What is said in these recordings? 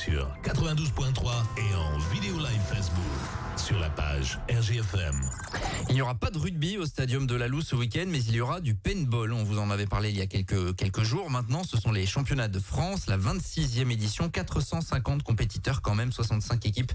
sur 92.3 et en vidéo live Facebook sur la page RGFM. Il n'y aura pas de rugby au stadium de la Loue ce week-end, mais il y aura du paintball. On vous en avait parlé il y a quelques jours. Maintenant, ce sont les championnats de France, la 26e édition, 450 compétiteurs quand même, 65 équipes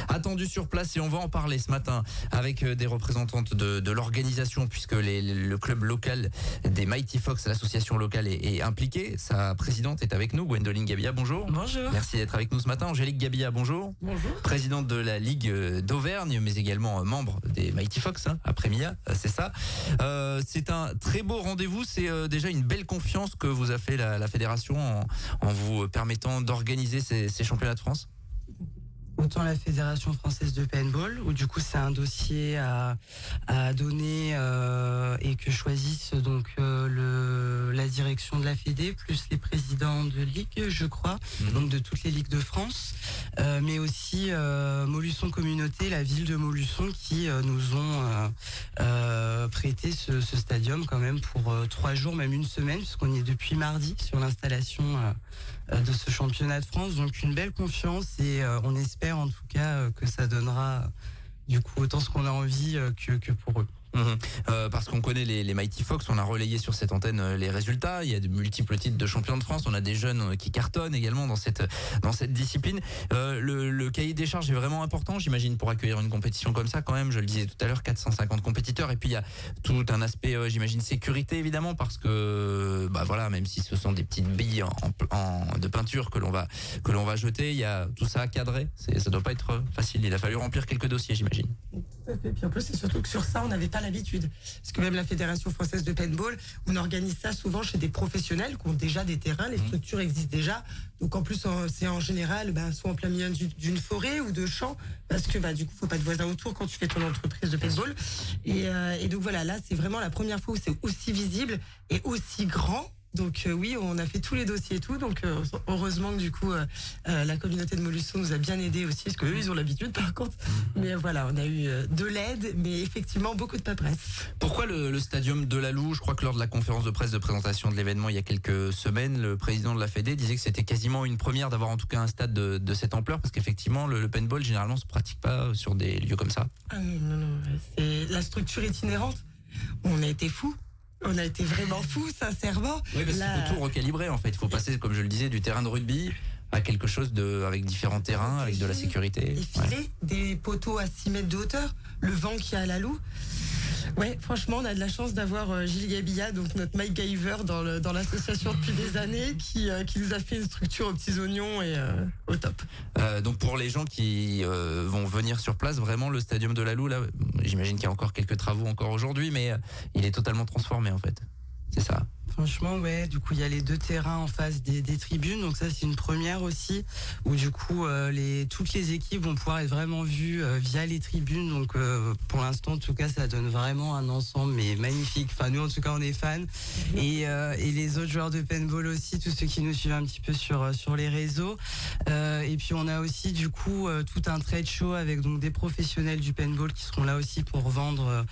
attendues sur place. Et on va en parler ce matin avec des représentantes de l'organisation, puisque le club local des Mighty Fox, l'association locale, est impliquée. Sa présidente est avec nous, Gwendoline Gabilla, bonjour. Bonjour. Merci d'être avec nous ce matin. Angélique Gabilla, bonjour. Bonjour. Présidente de la Ligue d'Auvergne, mais également membre des Mighty Fox, après Mia, c'est ça. C'est un très beau rendez-vous, c'est déjà une belle confiance que vous a fait la fédération en vous permettant d'organiser ces championnats de France. Autant la Fédération française de paintball, où du coup c'est un dossier à donner et que choisissent donc la direction de la Fédé, plus les présidents de ligue, je crois, donc de toutes les ligues de France, mais aussi Montluçon Communauté, la ville de Montluçon, qui nous ont prêté ce stadium quand même pour 3 jours, même une semaine, puisqu'on y est depuis mardi sur l'installation de ce championnat de France. Donc une belle confiance et on espère en tout cas que ça donnera du coup autant ce qu'on a envie que pour eux. Parce qu'on connaît les Mighty Fox, on a relayé sur cette antenne les résultats. Il y a de multiples titres de champions de France. On a des jeunes qui cartonnent également dans cette discipline. Le cahier des charges est vraiment important, j'imagine, pour accueillir une compétition comme ça. Quand même, je le disais tout à l'heure, 450 compétiteurs. Et puis il y a tout un aspect, j'imagine, sécurité évidemment, parce que voilà, même si ce sont des petites billes de peinture que l'on va jeter, il y a tout ça à cadrer. Ça doit pas être facile. Il a fallu remplir quelques dossiers, j'imagine. Tout à fait. Puis en plus, c'est surtout que sur ça, on n'avait pas l'habitude. Parce que même la Fédération française de paintball, on organise ça souvent chez des professionnels qui ont déjà des terrains, les structures existent déjà. Donc en plus, c'est en général soit en plein milieu d'une forêt ou de champs, parce que du coup, faut pas de voisins autour quand tu fais ton entreprise de paintball. Et donc voilà, là, c'est vraiment la première fois où c'est aussi visible et aussi grand. Donc oui, on a fait tous les dossiers et tout, donc heureusement que du coup la communauté de Montluçon nous a bien aidés aussi, parce qu'eux ils ont l'habitude par contre, mais voilà, on a eu de l'aide, mais effectivement beaucoup de paperasse. Pourquoi le stadium de la Loue? Je crois que lors de la conférence de presse de présentation de l'événement il y a quelques semaines, le président de la Fédé disait que c'était quasiment une première d'avoir en tout cas un stade de cette ampleur, parce qu'effectivement le paintball généralement se pratique pas sur des lieux comme ça. Ah non, c'est la structure itinérante, on a été fous. On a été vraiment fous, sincèrement. Oui, parce qu'il faut tout recalibrer en fait. Il faut passer, comme je le disais, du terrain de rugby à quelque chose avec différents terrains, avec de la sécurité. Des filets, des poteaux à 6 mètres de hauteur, le vent qu'il y a à la Loue. Ouais, franchement, on a de la chance d'avoir Gilles Gabilla, donc notre Mike Giver dans l'association depuis des années, qui nous a fait une structure aux petits oignons et au top. Donc pour les gens qui vont venir sur place, vraiment le stadium de la Loue, là, j'imagine qu'il y a encore quelques travaux encore aujourd'hui, mais il est totalement transformé en fait. C'est ça. Franchement, ouais, du coup, il y a les 2 terrains en face des tribunes, donc ça, c'est une première aussi, où du coup, toutes les équipes vont pouvoir être vraiment vues via les tribunes, donc pour l'instant, en tout cas, ça donne vraiment un ensemble, mais magnifique. Enfin, nous, en tout cas, on est fans, et les autres joueurs de paintball aussi, tous ceux qui nous suivent un petit peu sur les réseaux, et puis on a aussi, du coup, tout un trade show avec donc des professionnels du paintball qui seront là aussi pour vendre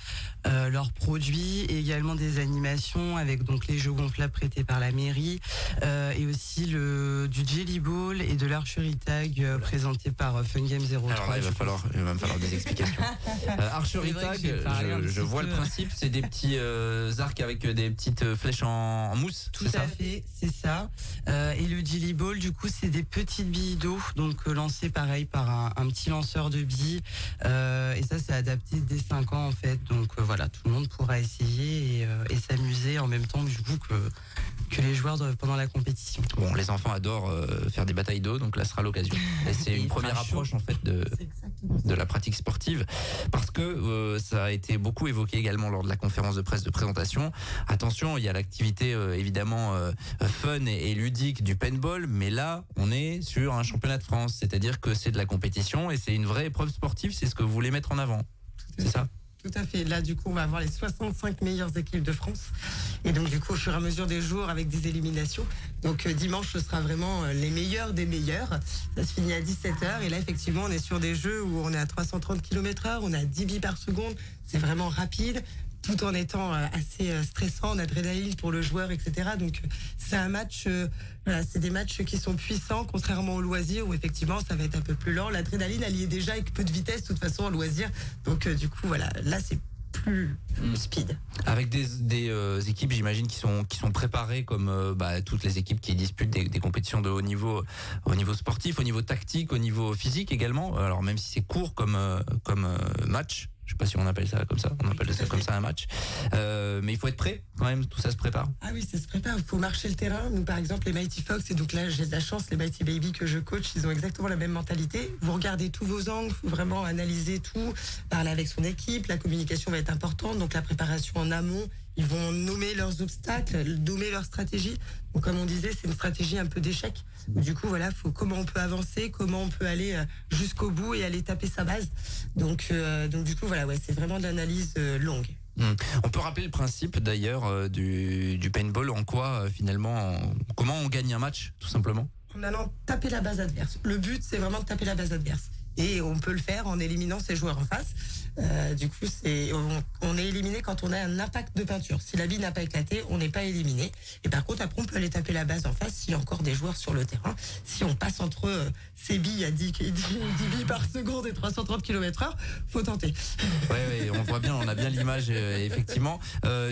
leurs produits, et également des animations avec donc les jeux gonflables prêtés par la mairie, et aussi du Jelly Ball et de l'archery tag présenté par Fun Game 03. Alors là, il va me falloir des explications. Archery tag, je vois le principe, c'est des petits arcs avec des petites flèches en mousse. Tout à fait, c'est ça. Et le Jelly Ball, du coup, c'est des petites billes d'eau, donc lancées pareil par un petit lanceur de billes. Et ça, c'est adapté dès 5 ans en fait. Donc voilà, tout le monde pourra essayer et s'amuser en même temps que les joueurs pendant la compétition. Bon, les enfants adorent faire des batailles d'eau, donc là sera l'occasion. Et c'est une première approche en fait de la pratique sportive, parce que ça a été beaucoup évoqué également lors de la conférence de presse de présentation. Attention, il y a l'activité évidemment fun et ludique du paintball, mais là on est sur un championnat de France, c'est-à-dire que c'est de la compétition et c'est une vraie épreuve sportive, c'est ce que vous voulez mettre en avant. C'est ça? Tout à fait. Là, du coup, on va avoir les 65 meilleures équipes de France. Et donc, du coup, au fur et à mesure des jours, avec des éliminations. Donc, dimanche, ce sera vraiment les meilleurs des meilleurs. Ça se finit à 17h. Et là, effectivement, on est sur des jeux où on est à 330 km/h. On est à 10 billes par seconde. C'est vraiment rapide. tout en étant assez stressant, en adrénaline pour le joueur, etc. Donc c'est un match, voilà, c'est des matchs qui sont puissants, contrairement au loisir où effectivement ça va être un peu plus lent. L'adrénaline, elle y est déjà avec peu de vitesse, de toute façon, au loisir. Donc du coup, voilà, là c'est plus speed. Avec des équipes, j'imagine, qui sont préparées comme toutes les équipes qui disputent des compétitions de haut niveau, au niveau sportif, au niveau tactique, au niveau physique également. Alors même si c'est court comme match. Je sais pas si on appelle ça comme ça. On appelle ça comme ça un match. Mais il faut être prêt quand même. Tout ça se prépare. Ah oui, ça se prépare. Il faut marcher le terrain. Nous, par exemple, les Mighty Fox, et donc là, j'ai de la chance, les Mighty Baby que je coach, ils ont exactement la même mentalité. Vous regardez tous vos angles, il faut vraiment analyser tout, parler avec son équipe. La communication va être importante. Donc la préparation en amont. Ils vont nommer leurs obstacles, nommer leur stratégie. Donc, comme on disait, c'est une stratégie un peu d'échec. Du coup, voilà, comment on peut avancer, comment on peut aller jusqu'au bout et aller taper sa base. Donc du coup, voilà, ouais, c'est vraiment de l'analyse longue. On peut rappeler le principe d'ailleurs du paintball, en quoi comment on gagne un match, tout simplement. En allant taper la base adverse. Le but, c'est vraiment de taper la base adverse. Et on peut le faire en éliminant ses joueurs en face. Du coup, on est éliminé quand on a un impact de peinture. Si la bille n'a pas éclaté, on n'est pas éliminé. Et par contre, après, on peut aller taper la base en face s'il y a encore des joueurs sur le terrain. Si on passe entre ces billes à 10 billes par seconde et 330 km/h, faut tenter. Ouais, on voit bien, on a bien l'image, effectivement.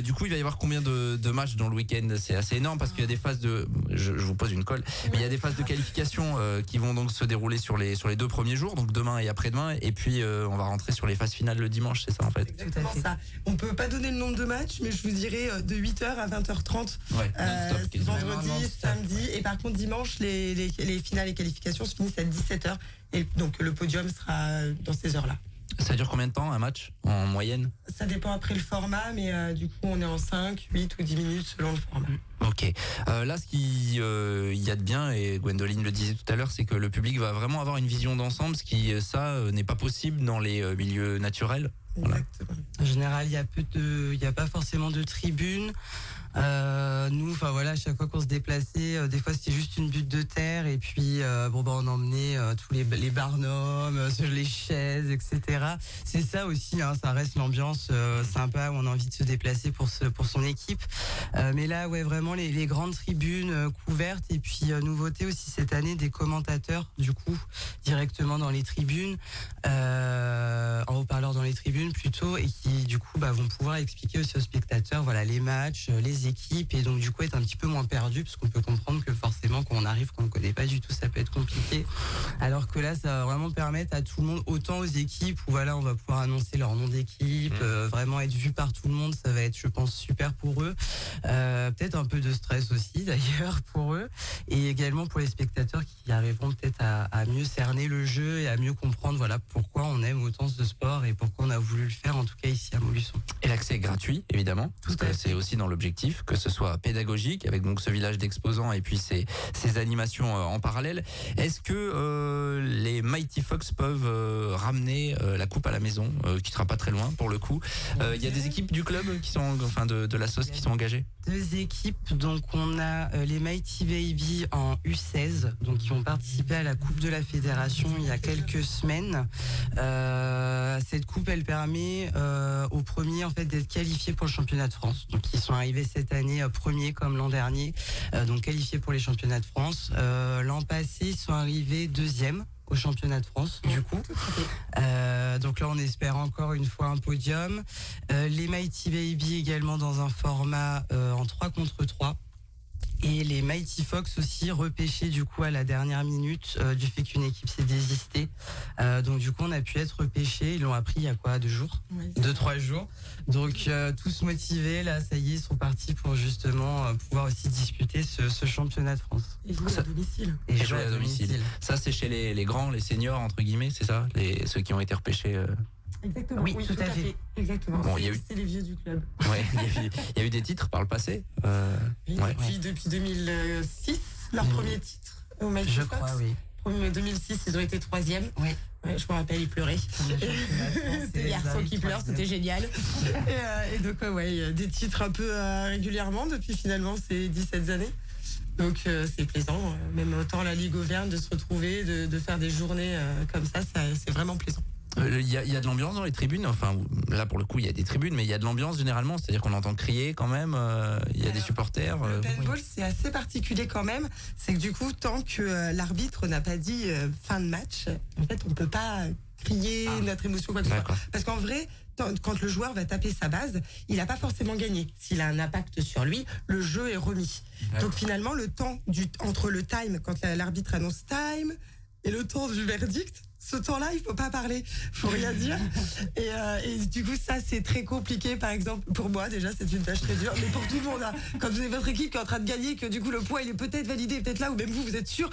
Du coup, il va y avoir combien de matchs dans le week-end? C'est assez énorme parce qu'il y a des phases de... Je vous pose une colle. Mais il y a des phases de qualification qui vont donc se dérouler sur les 2 premiers jours, donc demain et après-demain. Et puis, on va rentrer sur les phases finales le dimanche, c'est ça en fait? Exactement ça. On peut pas donner le nombre de matchs, mais je vous dirais de 8h à 20h30. Ouais, non-stop, vendredi, samedi. Et par contre, dimanche, les finales et qualifications se finissent à 17h. Et donc, le podium sera dans ces heures-là. Ça dure combien de temps un match en moyenne? Ça dépend après le format, mais du coup, on est en 5, 8 ou 10 minutes selon le format. Ok. Là, ce qu'il y a de bien, et Gwendoline le disait tout à l'heure, c'est que le public va vraiment avoir une vision d'ensemble, ce qui, n'est pas possible dans les milieux naturels. Voilà. Exactement. En général, il y a pas forcément de tribune. Nous, enfin voilà, à chaque fois qu'on se déplaçait, des fois c'était juste une butte de terre et puis on emmenait tous les barnums, les chaises, etc. C'est ça aussi, hein, ça reste l'ambiance sympa où on a envie de se déplacer pour son équipe. Mais là, ouais, vraiment les grandes tribunes couvertes et puis nouveauté aussi cette année des commentateurs du coup directement dans les tribunes, en haut-parleur dans les tribunes plutôt, et qui du coup vont pouvoir expliquer aussi aux spectateurs voilà les matchs, les équipes, et donc du coup être un petit peu moins perdu parce qu'on peut comprendre que forcément quand on arrive, qu'on ne connaît pas du tout, ça peut être compliqué, alors que là ça va vraiment permettre à tout le monde, autant aux équipes où voilà on va pouvoir annoncer leur nom d'équipe, vraiment être vu par tout le monde, ça va être je pense super pour eux, peut-être un peu de stress aussi d'ailleurs pour eux, et également pour les spectateurs qui arriveront peut-être à mieux cerner le jeu et à mieux comprendre voilà pourquoi on aime autant ce sport et pourquoi on a voulu le faire, en tout cas ici à Montluçon. Et l'accès est gratuit évidemment, parce que c'est aussi dans l'objectif que ce soit pédagogique avec donc ce village d'exposants et puis ces animations en parallèle. Est-ce que les Mighty Fox peuvent ramener la coupe à la maison, qui sera pas très loin pour le coup? Il y a des équipes du club qui sont, enfin de la sauce, qui sont engagées? 2 équipes, donc on a les Mighty Baby en U16, donc qui ont participé à la Coupe de la Fédération il y a quelques semaines. Cette coupe, elle permet aux premiers en fait d'être qualifiés pour le championnat de France. Donc ils sont arrivés cette année premiers comme l'an dernier, donc qualifiés pour les championnats de France. L'an passé, ils sont arrivés 2e au championnat de France, du coup. Donc là, on espère encore une fois un podium. Les Mighty Baby également dans un format en 3 contre 3. Et les Mighty Fox aussi repêchés du coup à la dernière minute du fait qu'une équipe s'est désistée. Donc du coup on a pu être repêchés. Ils l'ont appris il y a quoi, 2 jours, 2-3 jours. Donc tous motivés, là ça y est, ils sont partis pour justement pouvoir aussi disputer ce championnat de France. Et jouer à domicile. Et jouer à domicile. Ça c'est chez les grands, les seniors entre guillemets, c'est ça, ceux qui ont été repêchés. Exactement. Oui, tout à fait. Exactement. Bon, c'est les vieux du club. Ouais, il y a eu des titres par le passé. Oui, depuis 2006, leur premier titre au Mighty Je Fox. crois, oui. 2006, ils ont été 3e. Oui. Ouais, je me rappelle, ils pleuraient. Des garçons qui pleurent, c'était génial. Et donc, des titres un peu régulièrement depuis finalement ces 17 années. Donc, c'est plaisant. Même autant la Ligue Auvergne, de se retrouver, de faire des journées comme ça, c'est vraiment plaisant. Il y a de l'ambiance dans les tribunes. Enfin, là pour le coup, il y a des tribunes, mais il y a de l'ambiance généralement. C'est-à-dire qu'on entend crier quand même. Il y a des supporters. Le paintball, c'est assez particulier quand même. C'est que du coup, tant que l'arbitre n'a pas dit fin de match, en fait, on peut pas crier notre émotion quoi que ce soit. Parce qu'en vrai, quand le joueur va taper sa base, il n'a pas forcément gagné. S'il a un impact sur lui, le jeu est remis. Donc finalement, le temps entre le time, quand l'arbitre annonce time, et le temps du verdict, ce temps-là, il faut pas parler, faut rien dire. Et du coup, ça, c'est très compliqué. Par exemple, pour moi, déjà, c'est une tâche très dure. Mais pour tout le monde, hein, quand vous avez votre équipe qui est en train de gagner, que du coup, le point, il est peut-être validé, peut-être là, ou même vous êtes sûr.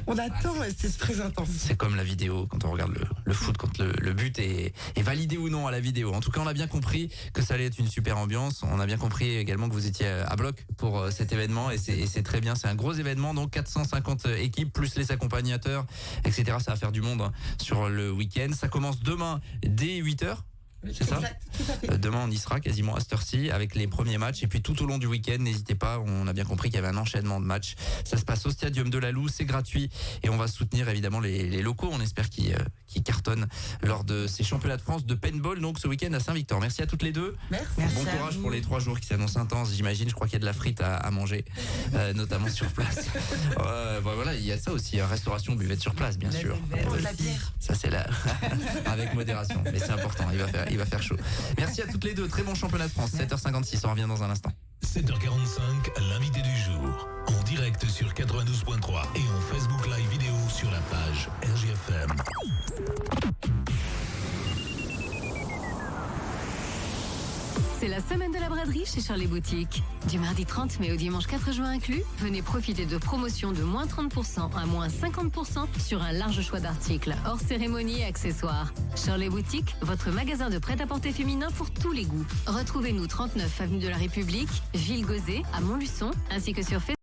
On attend et c'est très intense. C'est comme la vidéo, quand on regarde le foot, quand le but est validé ou non à la vidéo. En tout cas, on a bien compris que ça allait être une super ambiance. On a bien compris également que vous étiez à bloc pour cet événement. Et c'est très bien. C'est un gros événement. Donc, 450 équipes, plus les accompagnateurs, etc. Ça va faire du monde sur le week-end. Ça commence demain dès 8h. C'est ça? Exact, tout à fait. Demain, on y sera quasiment à cette heure-ci avec les premiers matchs. Et puis tout au long du week-end, n'hésitez pas, on a bien compris qu'il y avait un enchaînement de matchs. Ça se passe au Stadium de la Loue, c'est gratuit. Et on va soutenir évidemment les locaux. On espère qu'ils cartonnent lors de ces championnats de France de paintball, donc ce week-end à Saint-Victor. Merci à toutes les deux. Merci. Bon courage pour les 3 jours qui s'annoncent intenses, j'imagine. Je crois qu'il y a de la frite à manger, notamment sur place. Voilà, il y a ça aussi, restauration, buvette sur place, bien sûr. De la bière. Ça c'est là, avec modération, mais c'est important, il va faire chaud. Merci à toutes les deux, très bon championnat de France, 7h56, on revient dans un instant. 7h45, l'invité du jour, en direct sur 92.3 et en Facebook Live vidéo sur la page RGFM. C'est la semaine de la braderie chez Charles Boutique. Du mardi 30 mai au dimanche 4 juin inclus, venez profiter de promotions de moins 30% à moins 50% sur un large choix d'articles, hors cérémonie et accessoires. Charles Boutique, votre magasin de prêt-à-porter féminin pour tous les goûts. Retrouvez-nous 39 avenue de la République, Ville-Gauzée, à Montluçon, ainsi que sur Facebook.